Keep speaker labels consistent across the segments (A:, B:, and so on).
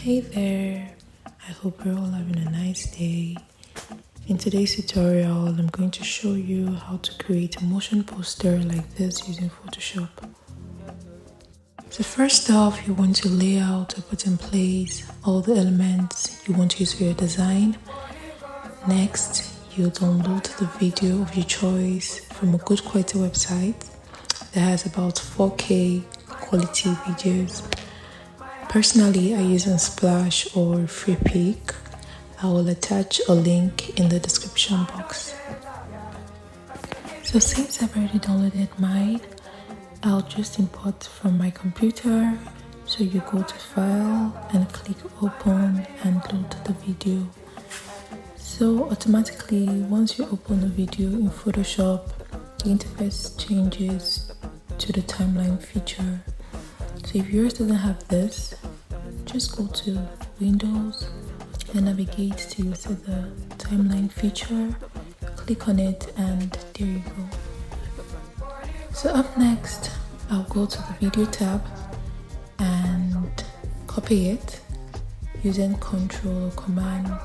A: Hey there, I hope you're all having a nice day. In today's tutorial, I'm going to show you how to create a motion poster like this using Photoshop. So first off, you want to lay out or put in place all the elements you want to use for your design. Next, you download the video of your choice from a good quality website that has about 4K quality videos. Personally, I use Unsplash or Freepik. I will attach a link in the description box. So since I've already downloaded mine, I'll just import from my computer. So you go to File and click Open and load the video. So automatically, once you open the video in Photoshop, the interface changes to the timeline feature. So if yours doesn't have this, just go to Windows and navigate to the timeline feature, click on it, and there you go. So up next, I'll go to the video tab and copy it using Ctrl or Command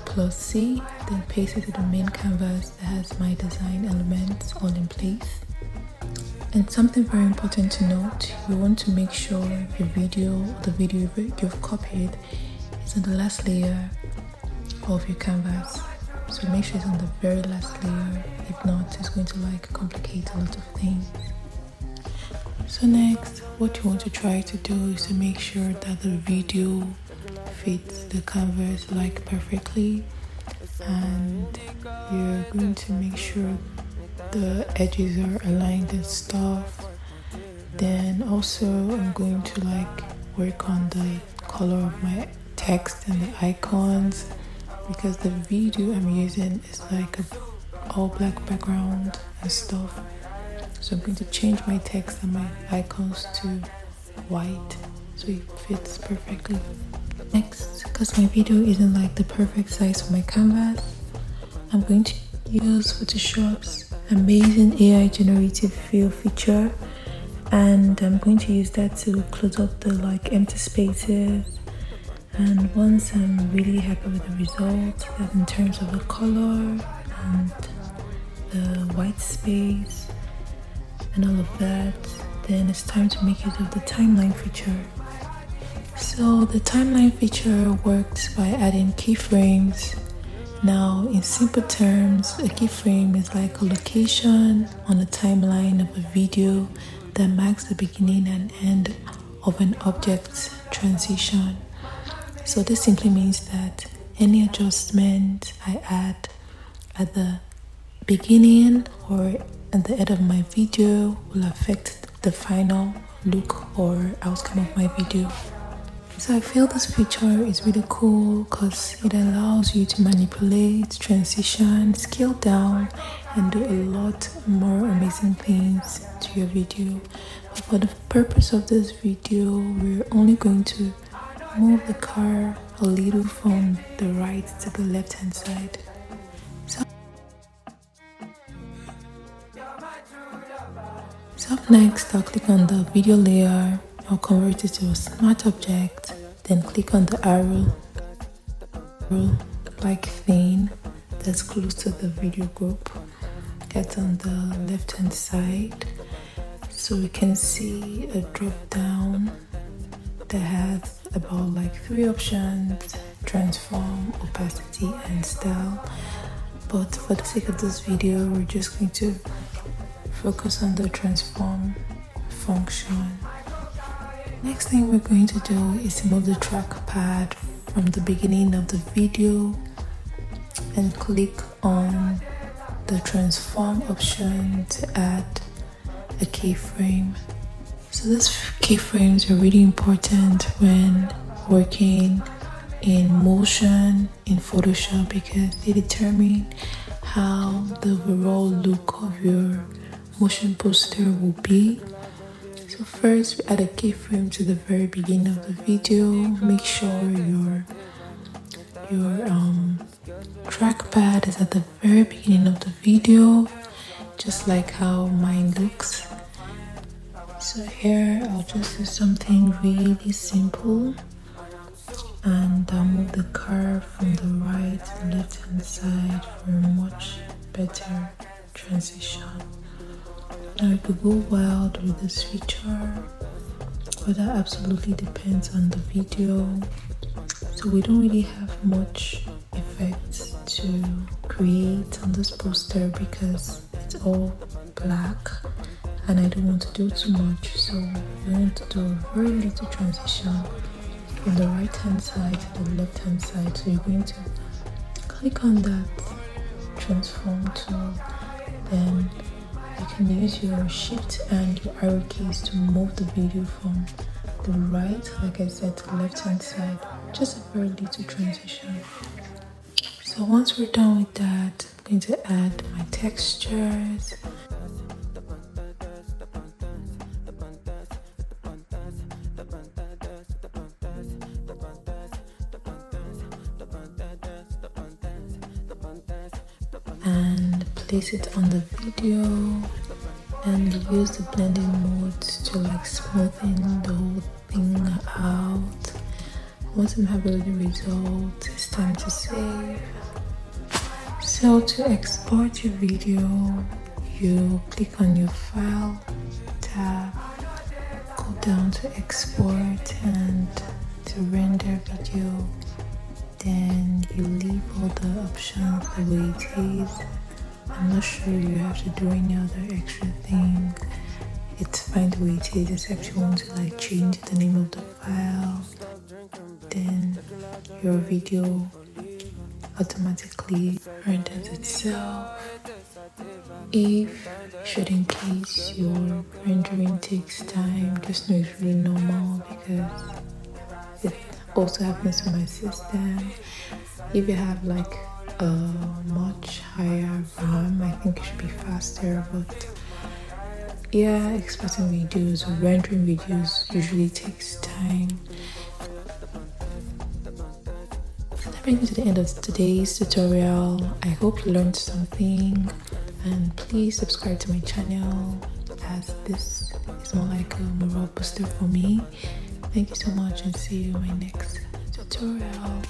A: plus C, then paste it to the main canvas that has my design elements all in place. And something very important to note, you want to make sure your video, the video you've copied, is on the last layer of your canvas. So make sure it's on the very last layer. If not, it's going to complicate a lot of things. So next, what you want to try to do is to make sure that the video fits the canvas perfectly, and you're going to make sure the edges are aligned and stuff. Then also I'm going to work on the color of my text and the icons, because the video I'm using is a all black background and stuff. So I'm going to change my text and my icons to white so it fits perfectly. Next, because my video isn't the perfect size for my canvas, I'm going to use Photoshop's amazing AI generative fill feature, and I'm going to use that to close up the empty spaces. And once I'm really happy with the result, that in terms of the color and the white space and all of that, then it's time to make use of the timeline feature. So the timeline feature works by adding keyframes. Now, in simple terms, a keyframe is a location on a timeline of a video that marks the beginning and end of an object's transition. So this simply means that any adjustment I add at the beginning or at the end of my video will affect the final look or outcome of my video. So I feel this feature is really cool because it allows you to manipulate, transition, scale down, and do a lot more amazing things to your video. But for the purpose of this video, we're only going to move the car a little from the right to the left hand side. So up next, I'll click on the video layer. I'll convert it to a smart object, then click on the arrow thing that's close to the video group. Get on the left hand side, so we can see a drop down that has about 3 options: transform, opacity, and style. But for the sake of this video, we're just going to focus on the transform function. Next thing we're going to do is to move the trackpad from the beginning of the video and click on the transform option to add a keyframe. So these keyframes are really important when working in motion in Photoshop because they determine how the overall look of your motion poster will be. So first, we add a keyframe to the very beginning of the video. Make sure your trackpad is at the very beginning of the video, just like how mine looks. So here, I'll just do something really simple. move the car from the right to the left hand side for a much better transition. Now you could go wild with this feature, but that absolutely depends on the video. So we don't really have much effects to create on this poster because it's all black and I don't want to do too much, so we want to do a very little transition from the right hand side to the left hand side. So you're going to click on that transform tool, then you can use your shift and your arrow keys to move the video from the right, like I said, to the left hand side. Just a very little transition. So once we're done with that, I'm going to add my textures. And place it on the video and use the blending modes to like smoothen the whole thing out. Once I'm happy with the result, it's time to save. So to export your video, you click on your file tab, go down to export and to render video. Then you leave all the options the way it is. I'm not sure you have to do any other extra thing. It's fine the way it is, except you want to like change the name of the file. Then your video automatically renders itself. If should in case your rendering takes time, just know it's really normal because it also happens to my system. If you have like a much higher RAM, I think it should be faster, but yeah, exporting videos or rendering videos usually takes time. That brings me to the end of today's tutorial. I hope you learned something, and please subscribe to my channel as this is more like a morale booster for me. Thank you so much and see you in my next tutorial.